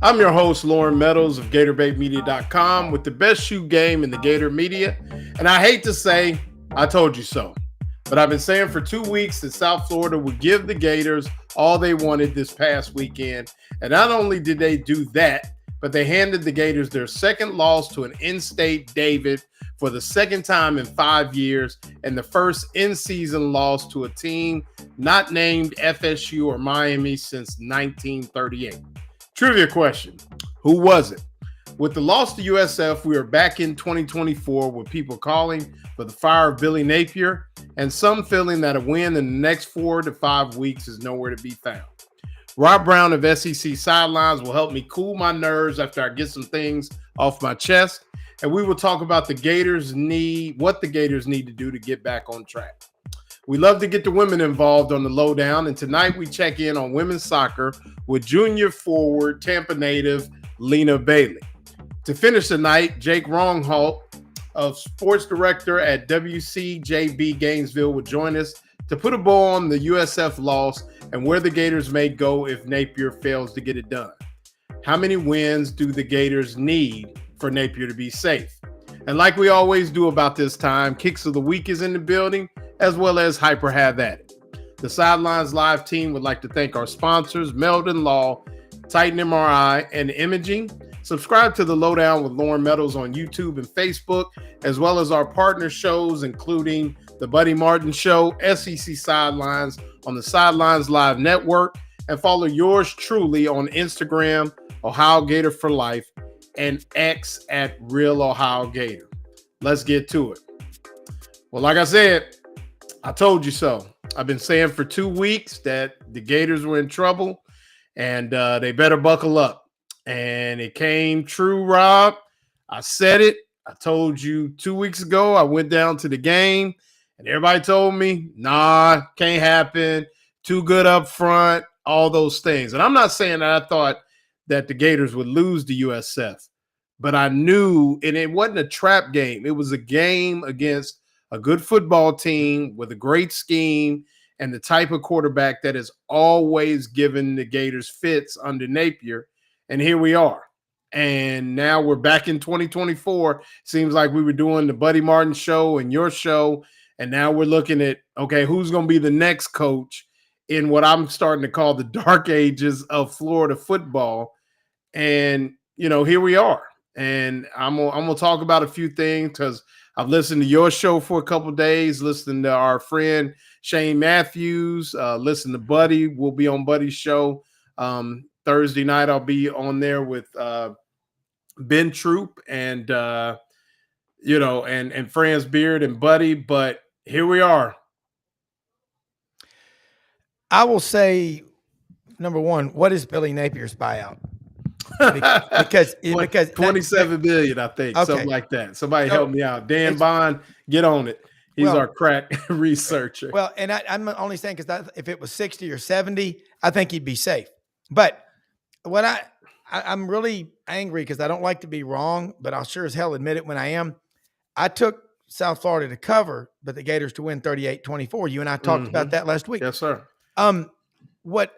I'm your host, Lauren Meadows of GatorBaitMedia.com with the best shoe game in the Gator media. And I hate to say, I told you so. But I've been saying for 2 weeks that South Florida would give the Gators all they wanted this past weekend. And not only did they do that, but they handed the Gators their second loss to an in-state David for the second time in 5 years and the first in-season loss to a team not named FSU or Miami since 1938. Trivia question, who was it? With the loss to USF, we are back in 2024 with people calling for the fire of Billy Napier and some feeling that a win in the next 4 to 5 weeks is nowhere to be found. Rob Brown of SEC Sidelines will help me cool my nerves after I get some things off my chest, and we will talk about what the Gators need to do to get back on track. We love to get the women involved on the lowdown, and tonight we check in on women's soccer with junior forward Tampa native Lena Bailey. To finish the night, Jake Ronghalt, of sports director at WCJB Gainesville, will join us to put a bow on the USF loss and where the Gators may go if Napier fails to get it done. How many wins do the Gators need for Napier to be safe? And like we always do about this time, Kicks of the Week is in the building, as well as Hyper Have At It. The Sidelines Live team would like to thank our sponsors, Meldon Law, Titan MRI, and Imaging. Subscribe to The Lowdown with Lauren Meadows on YouTube and Facebook, as well as our partner shows, including The Buddy Martin Show, SEC Sidelines on the Sidelines Live Network, and follow yours truly on Instagram, Ohio Gator for Life, and X at Real Ohio Gator. Let's get to it. Well, like I said, I told you so. I've been saying for 2 weeks that the Gators were in trouble and they better buckle up. And it came true, Rob. I said it. I told you 2 weeks ago. I went down to the game and everybody told me, nah, can't happen. Too good up front, all those things. And I'm not saying that I thought that the Gators would lose to USF, but I knew, and it wasn't a trap game. It was a game against a good football team with a great scheme and the type of quarterback that has always given the Gators fits under Napier. And here we are. And now we're back in 2024. Seems like we were doing the Buddy Martin show and your show. And now we're looking at, okay, who's going to be the next coach in what I'm starting to call the dark ages of Florida football. And, you know, here we are. And I'm gonna talk about a few things because I've listened to your show for a couple of days, listening to our friend Shane Matthews, listen to Buddy. We'll be on Buddy's show. Thursday night, I'll be on there with Ben Troop and, and Franz Beard and Buddy. But here we are. I will say, number one, what is Billy Napier's buyout? Because $27 billion, I think, okay. Something like that. Somebody help me out. Dan Bond, get on it. He's our crack researcher. Well, and I'm only saying because if it was 60 or 70, I think he'd be safe. But what I'm really angry because I don't like to be wrong, but I'll sure as hell admit it when I am. I took South Florida to cover, but the Gators to win 38-24. You and I talked about that last week. Yes, sir. What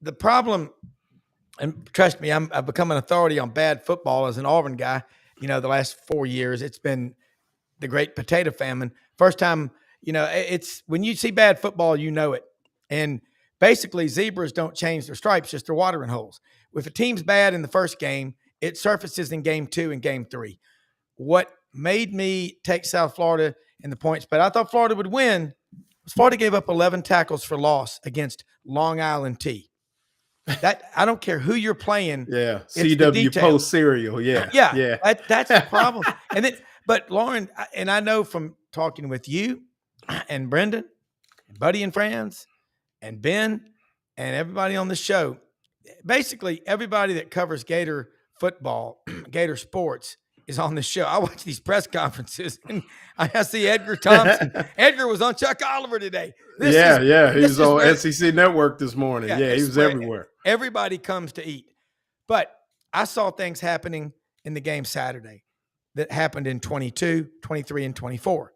the problem, and trust me, I've become an authority on bad football as an Auburn guy. You know, the last 4 years, it's been the great potato famine. First time, it's when you see bad football, you know it. And basically, zebras don't change their stripes, just their watering holes. If a team's bad in the first game, it surfaces in game 2 and game 3. What made me take South Florida in the points, but I thought Florida would win, was Florida gave up 11 tackles for loss against Long Island T. That I don't care who you're playing. Yeah, CW Post cereal. Yeah. That's the problem. And then, but Lauren, and I know from talking with you and Brendan, and Buddy and Franz, and Ben, and everybody on the show, basically everybody that covers Gator football, Gator sports, is on the show. I watch these press conferences, and I see Edgar Thompson. Edgar was on Chuck Oliver today. He was on SEC Network this morning. Yeah, he was everywhere. Everybody comes to eat. But I saw things happening in the game Saturday that happened in 22, 23, and 24.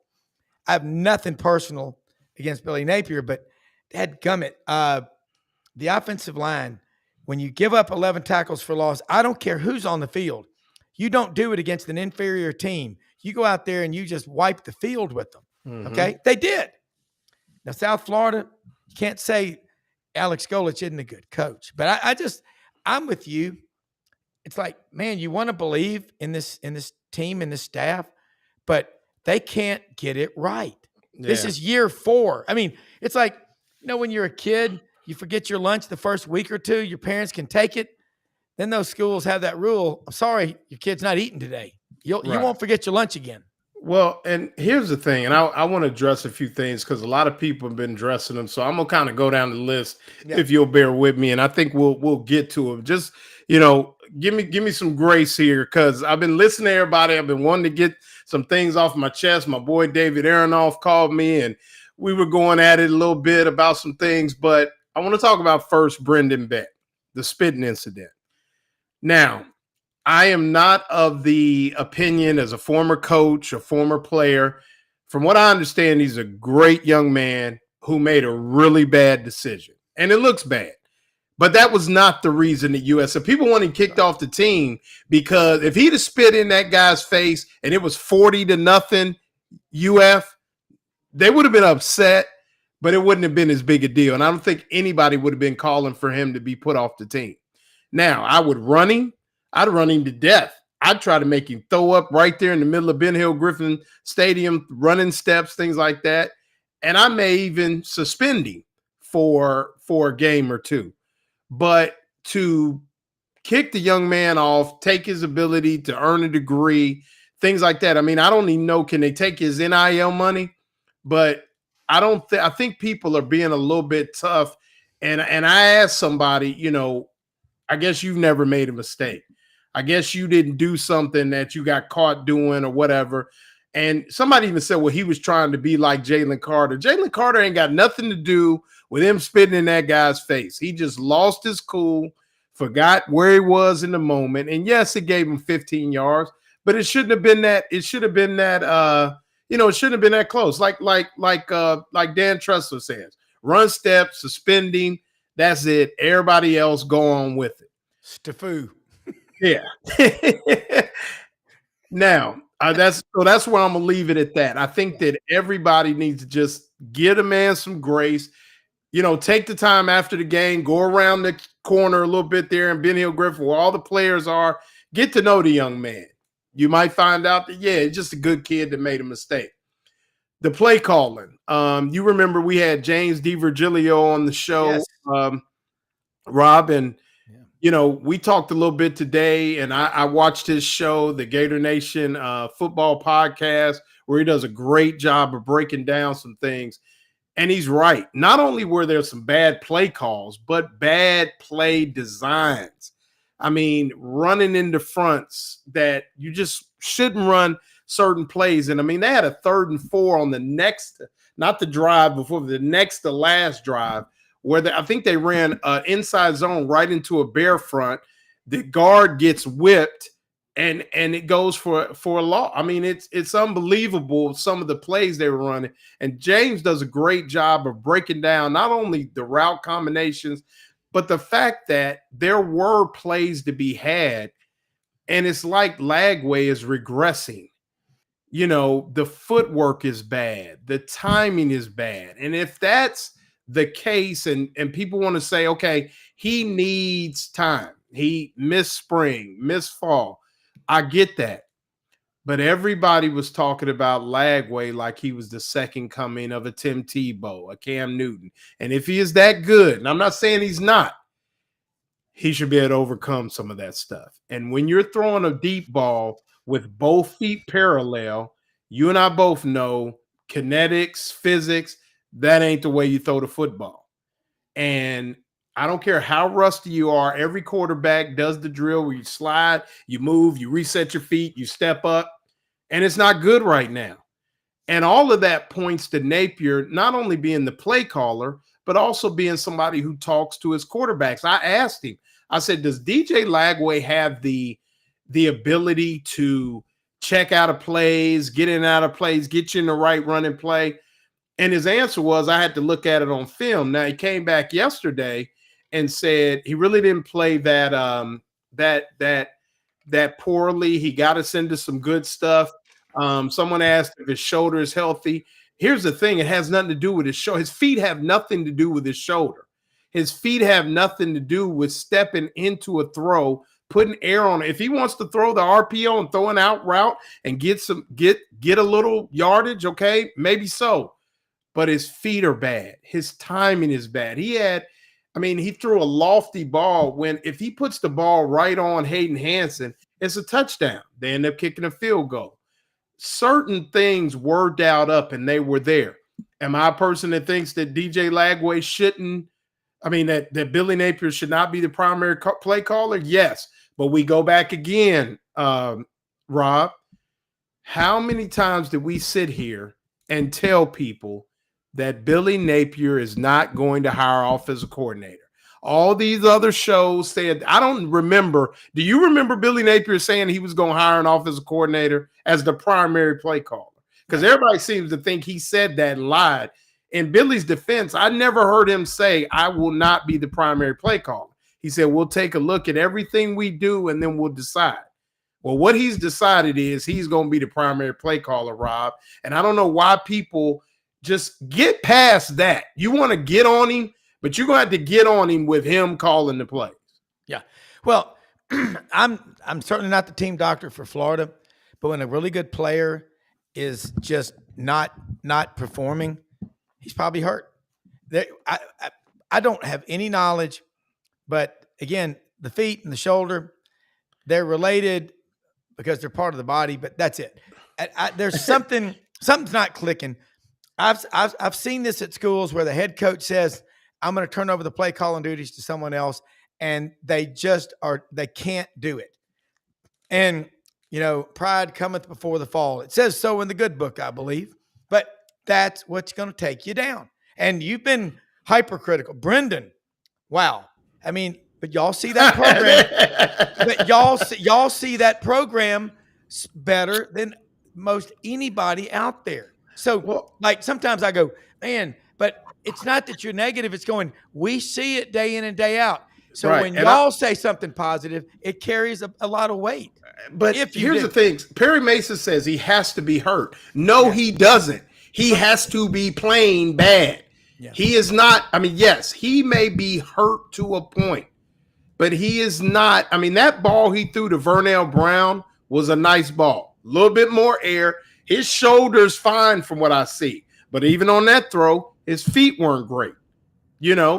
I have nothing personal against Billy Napier, but dadgummit, the offensive line when you give up 11 tackles for loss, I don't care who's on the field. You don't do it against an inferior team. You go out there and you just wipe the field with them. Mm-hmm. Okay? They did. Now, South Florida, you can't say Alex Golich isn't a good coach. But I'm with you. It's like, man, you want to believe in this team, in this staff, but they can't get it right. Yeah. This is year 4. I mean, it's like, when you're a kid, you forget your lunch the first week or two, your parents can take it. Then those schools have that rule. I'm sorry, your kid's not eating today. You won't forget your lunch again. Well, and here's the thing, and I want to address a few things because a lot of people have been addressing them. So I'm gonna kind of go down the list if you'll bear with me, and I think we'll get to them. Just give me some grace here because I've been listening to everybody. I've been wanting to get some things off my chest. My boy David Aronoff called me, and we were going at it a little bit about some things. But I want to talk about first Brendan Beck, the spitting incident. Now, I am not of the opinion as a former coach, a former player. From what I understand, he's a great young man who made a really bad decision. And it looks bad. But that was not the reason that USF. People want him kicked off the team because if he'd have spit in that guy's face and it was 40-0 UF, they would have been upset, but it wouldn't have been as big a deal. And I don't think anybody would have been calling for him to be put off the team. Now, I would run him. I'd run him to death. I'd try to make him throw up right there in the middle of Ben Hill Griffin Stadium, running steps, things like that. And I may even suspend him for a game or two. But to kick the young man off, take his ability to earn a degree, things like that. I mean, I don't even know, can they take his NIL money? But I think people are being a little bit tough. And I asked somebody, I guess you've never made a mistake. I guess you didn't do something that you got caught doing or whatever. And somebody even said, well, he was trying to be like Jalen Carter. Jalen Carter ain't got nothing to do with him spitting in that guy's face. He just lost his cool, forgot where he was in the moment. And yes, it gave him 15 yards, but it shouldn't have been that. It should have been that, it shouldn't have been that close. Like Dan Tressler says, run steps, suspending. That's it. Everybody else go on with it. Staffu. Yeah. Now, that's where I'm gonna leave it at that. I think that everybody needs to just give a man some grace. Take the time after the game, go around the corner a little bit there in Ben Hill Griffin, where all the players are. Get to know the young man. You might find out that it's just a good kid that made a mistake. The play calling. You remember we had James DiVirgilio on the show, yes. Rob, and we talked a little bit today, and I watched his show, the Gator Nation football podcast, where he does a great job of breaking down some things. And he's right. Not only were there some bad play calls, but bad play designs. I mean, running into fronts that you just shouldn't run certain plays. And I mean, they had a 3rd and 4 on the next, not the drive before, the next to last drive, where I think they ran an inside zone right into a bear front. The guard gets whipped, and it goes for a loss. I mean, it's unbelievable some of the plays they were running. And James does a great job of breaking down not only the route combinations, but the fact that there were plays to be had. And it's like Lagway is regressing. The footwork is bad. The timing is bad. And if that's the case, and people want to say, okay, he needs time. He missed spring, missed fall. I get that. But everybody was talking about Lagway like he was the second coming of a Tim Tebow, a Cam Newton. And if he is that good, and I'm not saying he's not, he should be able to overcome some of that stuff. And when you're throwing a deep ball with both feet parallel, you and I both know kinetics, physics, that ain't the way you throw the football. And I don't care how rusty you are. Every quarterback does the drill where you slide, you move, you reset your feet, you step up, and it's not good right now. And all of that points to Napier not only being the play caller, but also being somebody who talks to his quarterbacks. I asked him, I said, does DJ Lagway have the ability to check out of plays, get in and out of plays, get you in the right running play? And his answer was, I had to look at it on film. Now, he came back yesterday, and said he really didn't play that poorly. He got us into some good stuff. Someone asked if his shoulder is healthy. Here's the thing: it has nothing to do with his shoulder. His feet have nothing to do with his shoulder. His feet have nothing to do with stepping into a throw, putting air on it. If he wants to throw the RPO and throw an out route and get a little yardage, okay, maybe so. But his feet are bad. His timing is bad. He threw a lofty ball when if he puts the ball right on Hayden Hansen, it's a touchdown. They end up kicking a field goal. Certain things were dialed up and they were there. Am I a person that thinks that DJ Lagway that Billy Napier should not be the primary play caller? Yes. But we go back again, Rob. How many times did we sit here and tell people that Billy Napier is not going to hire offensive coordinator? All these other shows said, I don't remember. Do you remember Billy Napier saying he was going to hire an offensive coordinator as the primary play caller? Because everybody seems to think he said that and lied. In Billy's defense, I never heard him say, I will not be the primary play caller. He said, we'll take a look at everything we do and then we'll decide. Well, what he's decided is he's going to be the primary play caller, Rob. And I don't know why people just get past that. You want to get on him, but you're going to have to get on him with him calling the plays. Yeah. Well, I'm certainly not the team doctor for Florida, but when a really good player is just not performing, he's probably hurt. I don't have any knowledge, but again, the feet and the shoulder, they're related because they're part of the body, but that's it. There's something's not clicking. I've seen this at schools where the head coach says, I'm going to turn over the play calling duties to someone else, and they can't do it. And, pride cometh before the fall. It says so in the good book, I believe, but that's what's going to take you down. And you've been hypercritical. Brendan, wow. But y'all see that program. But y'all see that program better than most anybody out there. So, sometimes I go, man, but it's not that you're negative. It's going, we see it day in and day out. So when y'all say something positive, it carries a lot of weight. But here's the thing. Perry Mason says he has to be hurt. No, he doesn't. He has to be playing bad. Yeah. He is not. Yes, he may be hurt to a point, but he is not. That ball he threw to Vernell Brown was a nice ball. A little bit more air. His shoulder's fine from what I see. But even on that throw, his feet weren't great.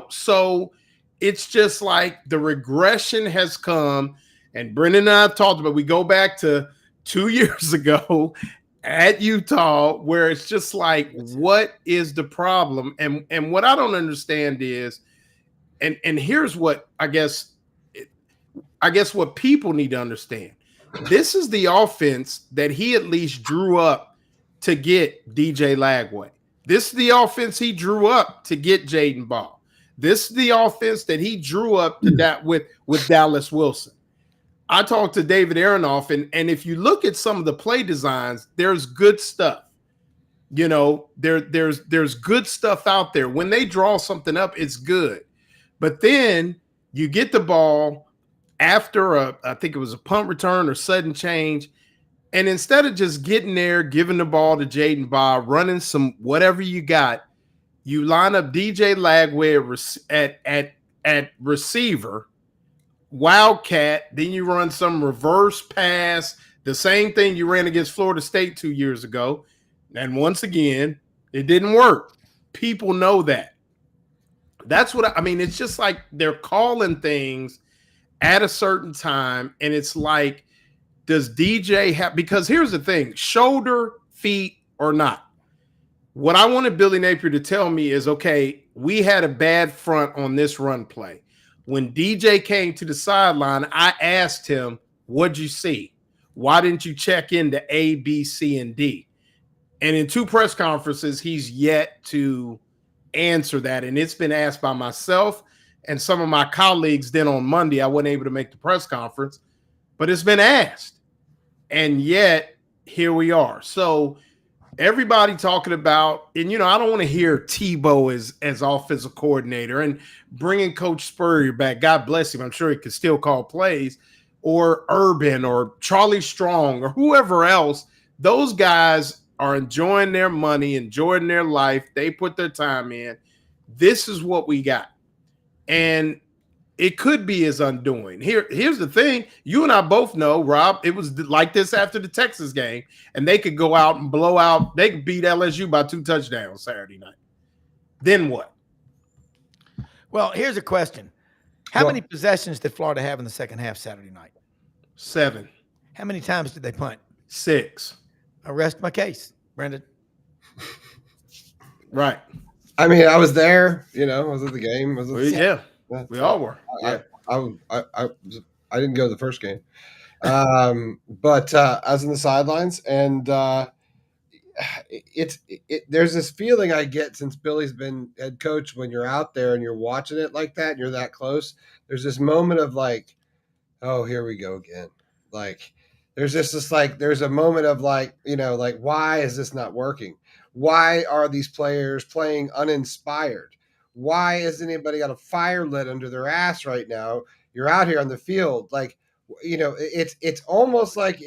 So it's just like the regression has come. And Brendan and I have talked about, we go back to 2 years ago at Utah, where it's just like, what is the problem? And what I don't understand is, and here's what I guess what people need to understand. This is the offense that he at least drew up to get DJ Lagway. This is the offense he drew up to get Jaden Ball. This is the offense that he drew up to that with Dallas Wilson. I talked to David Aronoff, and if you look at some of the play designs, there's good stuff. There's good stuff out there. When they draw something up, it's good. But then you get the ball after I think it was a punt return or sudden change, and instead of just getting there, giving the ball to Jaden Ball, running some whatever you got, you line up DJ Lagway at receiver, wildcat, then you run some reverse pass, the same thing you ran against Florida State 2 years ago. And once again, it didn't work. People know that. That's what it's just like they're calling things at a certain time. And it's like, does DJ have, because here's the thing, shoulder, feet, or not. What I wanted Billy Napier to tell me is, okay, we had a bad front on this run play. When DJ came to the sideline, I asked him, what'd you see? Why didn't you check into A, B, C, and D? And in 2 press conferences, he's yet to answer that. And it's been asked by myself and some of my colleagues. Then on Monday, I wasn't able to make the press conference, but it's been asked. And yet, here we are. So everybody talking about, and I don't want to hear Tebow as offensive coordinator and bringing Coach Spurrier back. God bless him. I'm sure he can still call plays, or Urban or Charlie Strong or whoever else. Those guys are enjoying their money, enjoying their life. They put their time in. This is what we got. And it could be his undoing. Here's the thing. You and I both know, Rob, it was like this after the Texas game, and they could go out and blow out. They could beat LSU by 2 touchdowns Saturday night. Then what? Well, here's a question. How many possessions did Florida have in the second half Saturday night? 7. How many times did they punt? 6. I rest my case, Brendan. Right. I mean, I was there. I was at the game. Yeah. We all were. I didn't go to the first game, but I was in the sidelines, and there's this feeling I get since Billy's been head coach when you're out there and you're watching it like that and you're that close. There's this moment of like, oh, here we go again. Like, there's there's a moment of like, why is this not working? Why are these players playing uninspired? Why isn't anybody got a fire lit under their ass right now? You're out here on the field. Like, it's almost like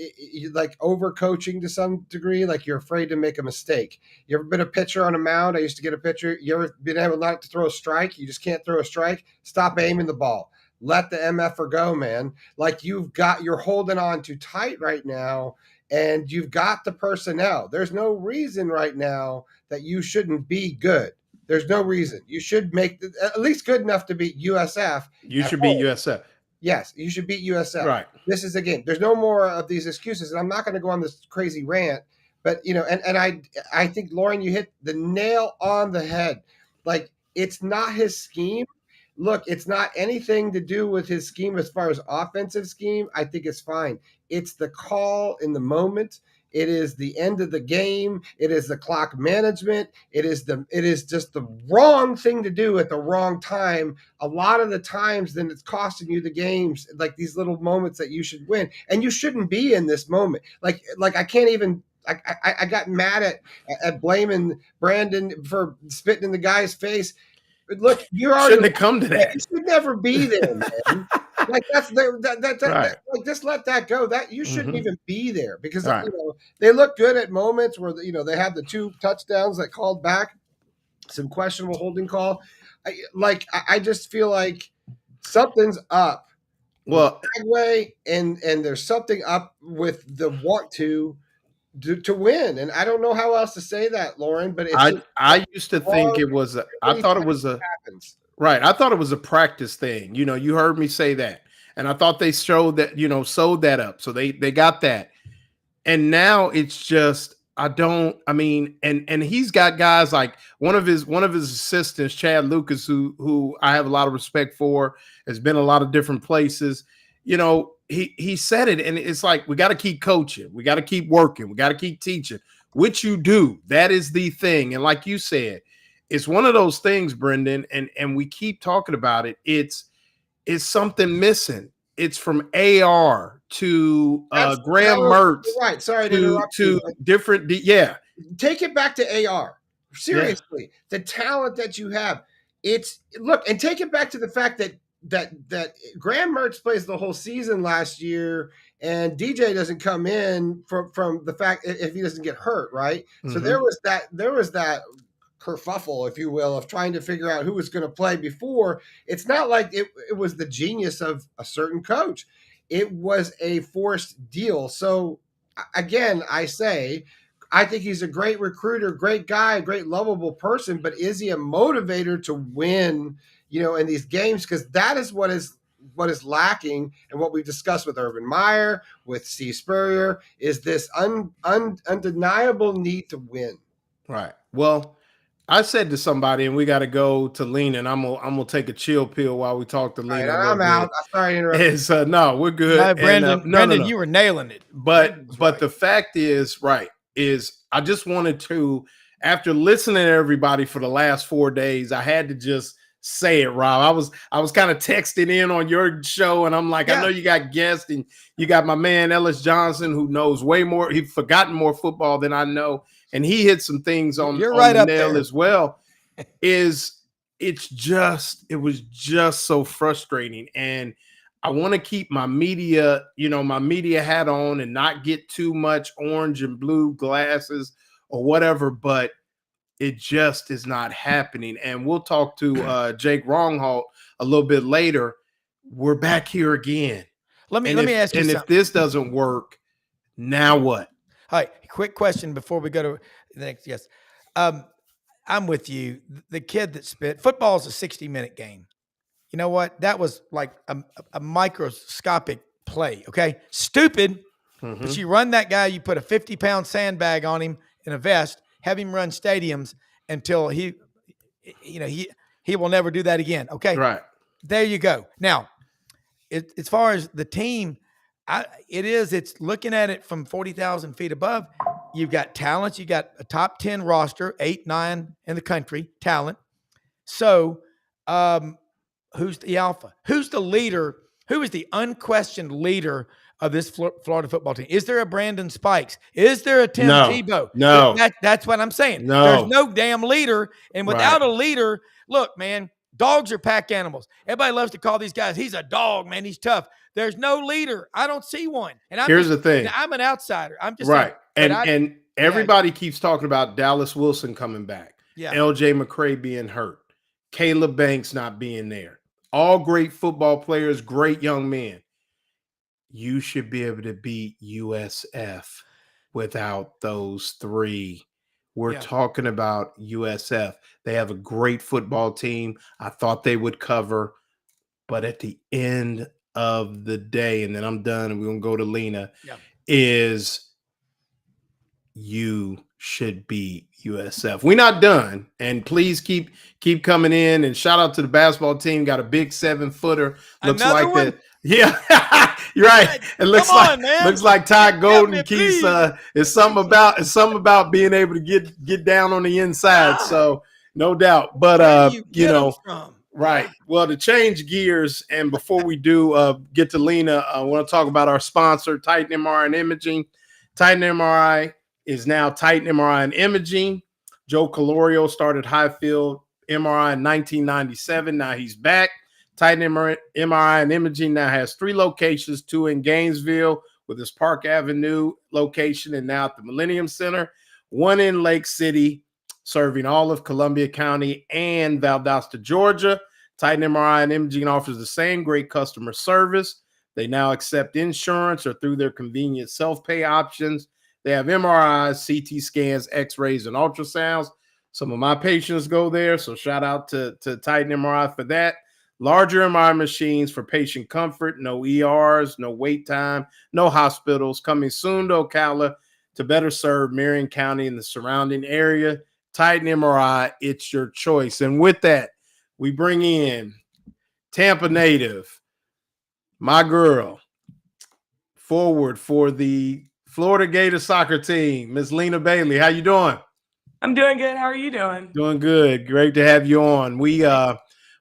overcoaching to some degree. Like you're afraid to make a mistake. You ever been a pitcher on a mound? I used to get a pitcher. You ever been able not to throw a strike? You just can't throw a strike. Stop aiming the ball. Let the MFer go, man. Like you're holding on too tight right now, and you've got the personnel. There's no reason right now that you shouldn't be good. There's no reason. You should make at least good enough to beat USF. You should beat USF. Yes, you should beat USF. Right. This is a game. There's no more of these excuses. And I'm not going to go on this crazy rant, but and I think, Lauren, you hit the nail on the head. Like, it's not his scheme. Look, it's not anything to do with his scheme as far as offensive scheme. I think it's fine. It's the call in the moment. It is the end of the game. It is the clock management. It is just the wrong thing to do at the wrong time. A lot of the times, then it's costing you the games, like these little moments that you should win. And you shouldn't be in this moment. Like I can't even. I got mad at blaming Brandon for spitting in the guy's face. But look, you're already shouldn't have come to that. You should never be there, man. Like right. Like just let that go. That you shouldn't even be there because they look good at moments where they have the 2 touchdowns that called back, some questionable holding call. I just feel like something's up. Well, way and there's something up with the want to win, and I don't know how else to say that, Lauren. But I used to think it was. I thought it was a. Right. I thought it was a practice thing. You heard me say that. And I thought they showed that, sewed that up. So they got that. And now it's just, and he's got guys like one of his assistants, Chad Lucas, who I have a lot of respect for, has been a lot of different places. He said it, and it's like, we got to keep coaching. We got to keep working. We got to keep teaching, which you do. That is the thing. And like you said, it's one of those things, Brendan, and we keep talking about it. It's something missing. It's from AR to Graham Mertz. Right. Sorry to interrupt you. Different. Yeah. Take it back to AR. Seriously, the talent that you have. And take it back to the fact that Graham Mertz plays the whole season last year, and DJ doesn't come in from the fact if he doesn't get hurt, right? Mm-hmm. So there was that kerfuffle, if you will, of trying to figure out who was going to play before. It's not like it was the genius of a certain coach. It was a forced deal. So again, I think he's a great recruiter, great guy, great lovable person, but is he a motivator to win, in these games? Because that is what is lacking, and what we discussed with Urban Meyer, with Steve Spurrier, is this undeniable need to win. Right. Well, I said to somebody, and we got to go to Lena, and I'm gonna take a chill pill while we talk to Lena. Right, I'm out. I'm sorry to interrupt. No, we're good. No, Brandon, no. You were nailing it. But the fact is, I just wanted to, after listening to everybody for the last 4 days, I had to just say it, Rob. I was kind of texting in on your show, and I'm like, I know you got guests, and you got my man Ellis Johnson, who knows way more. He's forgotten more football than I know, and he hit some things on the nail as well. It was just so frustrating, and I want to keep my media hat on and not get too much orange and blue glasses or whatever, but it just is not happening. And we'll talk to Jake Ronghalt a little bit later. We're back here again. Let me ask you something. If this doesn't work, now what? All right, quick question before we go to the next. Yes. I'm with you. The kid that spit, football is a 60-minute game. You know what? That was like a microscopic play. Okay. Stupid. Mm-hmm. But you run that guy, you put a 50-pound sandbag on him in a vest, have him run stadiums until he will never do that again. Okay. Right. There you go. Now, as far as the team, it's looking at it from 40,000 feet above. You've got talent. You got a top 10 roster, 8, 9 in the country, talent. So, who's the alpha? Who's the leader? Who is the unquestioned leader of this Florida football team? Is there a Brandon Spikes? Is there a Tim Tebow? No. That's what I'm saying. No. There's no damn leader. And without a leader, look, man, dogs are pack animals. Everybody loves to call these guys, he's a dog, man. He's tough. There's no leader. I don't see one. And here's the thing. I'm an outsider. I'm just right. Saying, and everybody keeps talking about Dallas Wilson coming back. Yeah. LJ McCray being hurt. Caleb Banks not being there. All great football players, great young men. You should be able to beat USF without those three. We're talking about USF. They have a great football team. I thought they would cover, but at the end of the day, and then I'm done and we're going to go to Lena, is you should beat USF. We're not done, and please keep coming in, and shout out to the basketball team. Got a big 7-footer. Looks Another like one? that. Yeah, you're right. It looks like Ty Golden Keys. It's something about being able to get down on the inside. So no doubt. But right. Well, to change gears, and before we do get to Lena, I want to talk about our sponsor, Titan MRI and Imaging. Titan MRI is now Titan MRI and Imaging. Joe Calorio started Highfield MRI in 1997. Now he's back. Titan MRI and Imaging now has 3 locations, 2 in Gainesville with his Park Avenue location, and now at the Millennium Center, 1 in Lake City, serving all of Columbia County and Valdosta, Georgia. Titan MRI and Imaging offers the same great customer service. They now accept insurance or through their convenient self-pay options. They have MRIs, CT scans, X-rays, and ultrasounds. Some of my patients go there, so shout out to Titan MRI for that. Larger MRI machines for patient comfort, no ERs, no wait time, no hospitals. Coming soon to Ocala to better serve Marion County and the surrounding area. Titan MRI, it's your choice. And with that, we bring in Tampa native, my girl, forward for the Florida Gators soccer team, Miss Lena Bailey. How you doing? I'm doing good. How are you doing? Doing good. Great to have you on.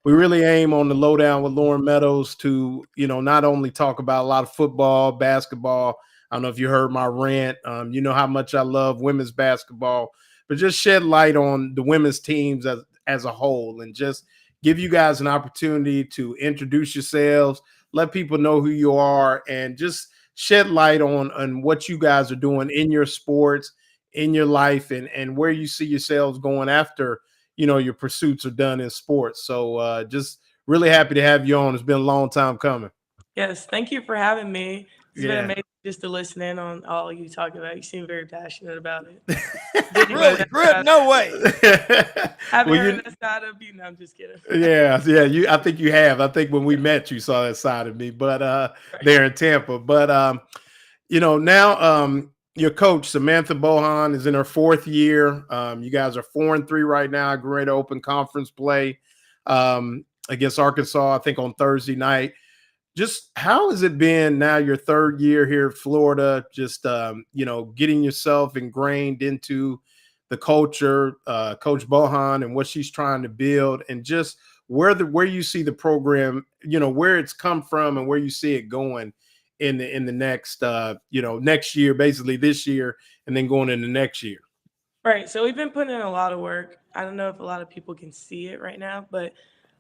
We really aim on the lowdown with Lauren Meadows to, not only talk about a lot of football, basketball. I don't know if you heard my rant. You know how much I love women's basketball, but just shed light on the women's teams as a whole, and just give you guys an opportunity to introduce yourselves, let people know who you are, and just shed light on what you guys are doing in your sports, in your life, and where you see yourselves going after your pursuits are done in sports. So just really happy to have you on. It's been a long time coming. Yes, thank you for having me. It's been amazing just to listen in on all you talk about. You seem very passionate about it. Really? No way. Haven't heard that side of you. No, I'm just kidding. Yeah. I think you have. I think when we met, you saw that side of me, but right. There in Tampa. But now your coach, Samantha Bohan, is in her 4th year. You guys are 4-3 right now. Great open conference play against Arkansas, I think, on Thursday night. Just how has it been now, your 3rd year here at Florida, just, getting yourself ingrained into the culture, Coach Bohan, and what she's trying to build, and just where you see the program, where it's come from and where you see it going in the next next year, basically this year, and then going into next year. Right. So we've been putting in a lot of work. I don't know if a lot of people can see it right now, but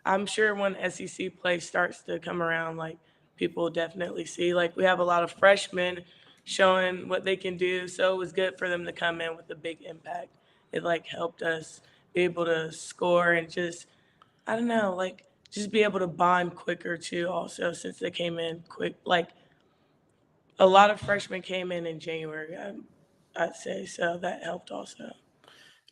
I'm sure when SEC play starts to come around, like people will definitely see. Like we have a lot of freshmen showing what they can do. So it was good for them to come in with a big impact. It like helped us be able to score and just, I don't know, like just be able to bond quicker too, also, since they came in quick. Like a lot of freshmen came in January, I'd say. So that helped also.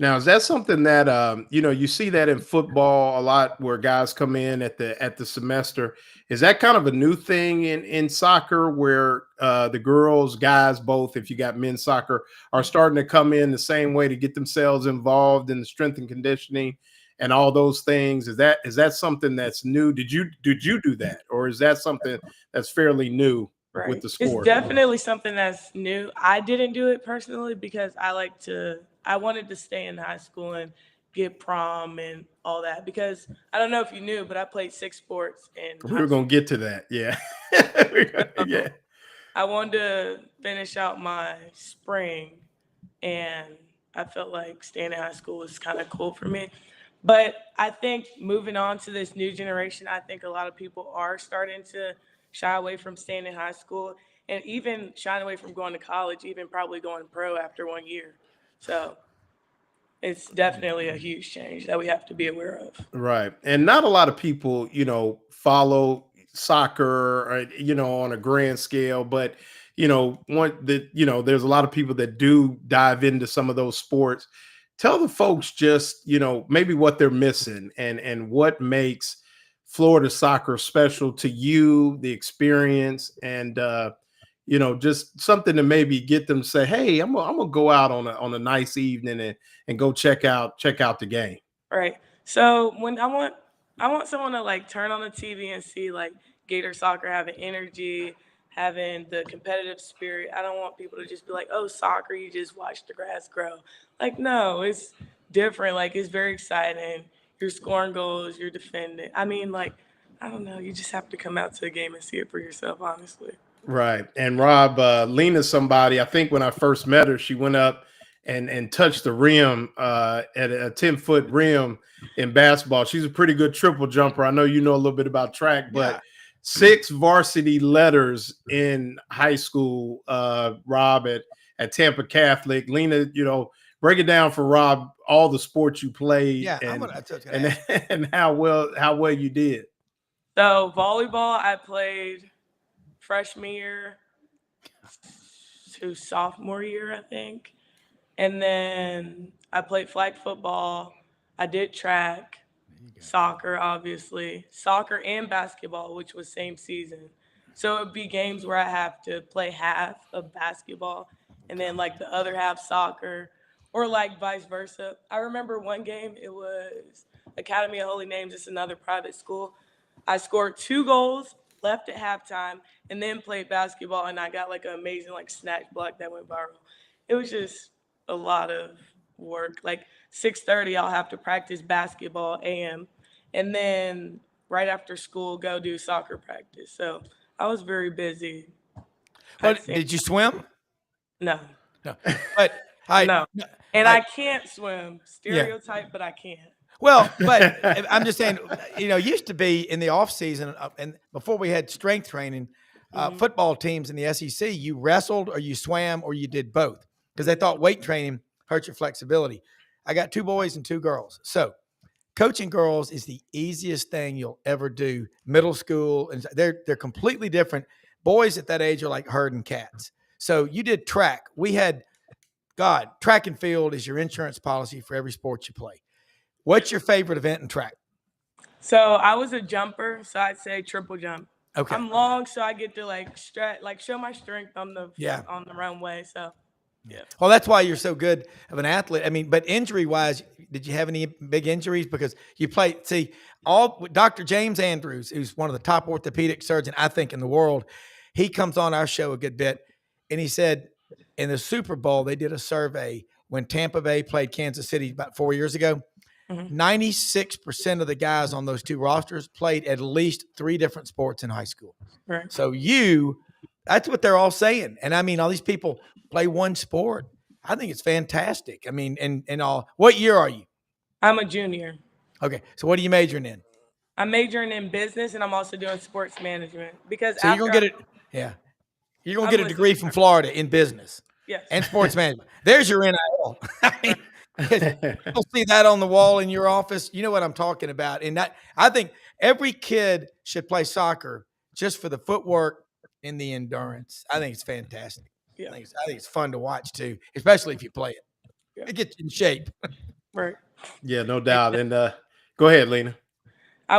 Now, is that something that you see that in football a lot, where guys come in at the semester? Is that kind of a new thing in soccer, where the girls, guys, both, if you got men's soccer, are starting to come in the same way to get themselves involved in the strength and conditioning and all those things? Is that something that's new? Did you do that, or is that something that's fairly new Right. with the It's sport? definitely something that's new. I didn't do it personally because I wanted to stay in high school and get prom and all that, because I don't know if you knew, but I played 6 sports in We high were school. gonna get to that, yeah. Yeah. I wanted to finish out my spring, and I felt like staying in high school was kind of cool for me. But I think moving on to this new generation, I think a lot of people are starting to shy away from staying in high school and even shying away from going to college, even probably going pro after 1 year. So it's definitely a huge change that we have to be aware of. Right. And not a lot of people, follow soccer, on a grand scale, but there's a lot of people that do dive into some of those sports. Tell the folks just, maybe what they're missing and what makes Florida soccer special to you, the experience, and just something to maybe get them to say, hey, I'm gonna go out on a nice evening and go check out the game. Right. So when I want someone to like turn on the TV and see like Gator soccer having energy, having the competitive spirit. I don't want people to just be like, "Oh, soccer, you just watch the grass grow." Like, no, it's different. Like, it's very exciting. You're scoring goals, you're defending. I mean, like, I don't know. You just have to come out to the game and see it for yourself, honestly. Right. And Rob, Lena's somebody, I think when I first met her, she went up and touched the rim at a 10-foot rim in basketball. She's a pretty good triple jumper. I know you know a little bit about track, but Yeah. 6 varsity letters in high school, Rob, at Tampa Catholic. Lena, break it down for Rob, all the sports you played, Yeah, and that's what I was gonna ask. and how well you did. So volleyball, I played freshman year to sophomore year, I think. And then I played flag football. I did track, soccer, obviously, soccer and basketball, which was same season. So it would be games where I have to play half of basketball and then like the other half soccer, or like vice versa. I remember one game, it was Academy of Holy Names. It's another private school. I scored 2 goals, left at halftime, and then played basketball, and I got like an amazing like snatch block that went viral. It was just a lot of work. Like 6:30, I'll have to practice basketball AM, and then right after school, go do soccer practice. So I was very busy. Well, I'd say did you swim? no, No. But no, and I- I can't swim. Stereotype, but I can't. Well, but I'm just saying, used to be in the off season and before we had strength training, football teams in the SEC, you wrestled or you swam or you did both because they thought weight training hurt your flexibility. I got 2 boys and 2 girls. So coaching girls is the easiest thing you'll ever do. Middle school, and they're completely different. Boys at that age are like herding cats. So you did track. We had track and field is your insurance policy for every sport you play. What's your favorite event in track? So I was a jumper, so I'd say triple jump. Okay. I'm long, so I get to show my strength on the Yeah. on the runway. So yeah. Well, that's why you're so good of an athlete. I mean, but injury-wise, did you have any big injuries? Because you played, Dr. James Andrews, who's one of the top orthopedic surgeons, I think, in the world, he comes on our show a good bit, and he said in the Super Bowl, they did a survey when Tampa Bay played Kansas City about 4 years ago. Mhm. 96% of the guys on those 2 rosters played at least 3 different sports in high school. Right. So that's what they're all saying. And I mean, all these people play one sport. I think it's fantastic. I mean, and all. What year are you? I'm a junior. Okay. So what are you majoring in? I'm majoring in business, and I'm also doing sports management because So you're after gonna get it. Yeah. You're gonna I'm get a listening, degree from sir. Florida in business Yes. and sports management. There's your NIL. I mean, 'cause you'll see that on the wall in your office. You know what I'm talking about. And I think every kid should play soccer just for the footwork and the endurance. I think it's fantastic. Yeah. I think it's fun to watch too, especially if you play it. Yeah. It gets you in shape. Right. Yeah, no doubt. And go ahead, Lena. I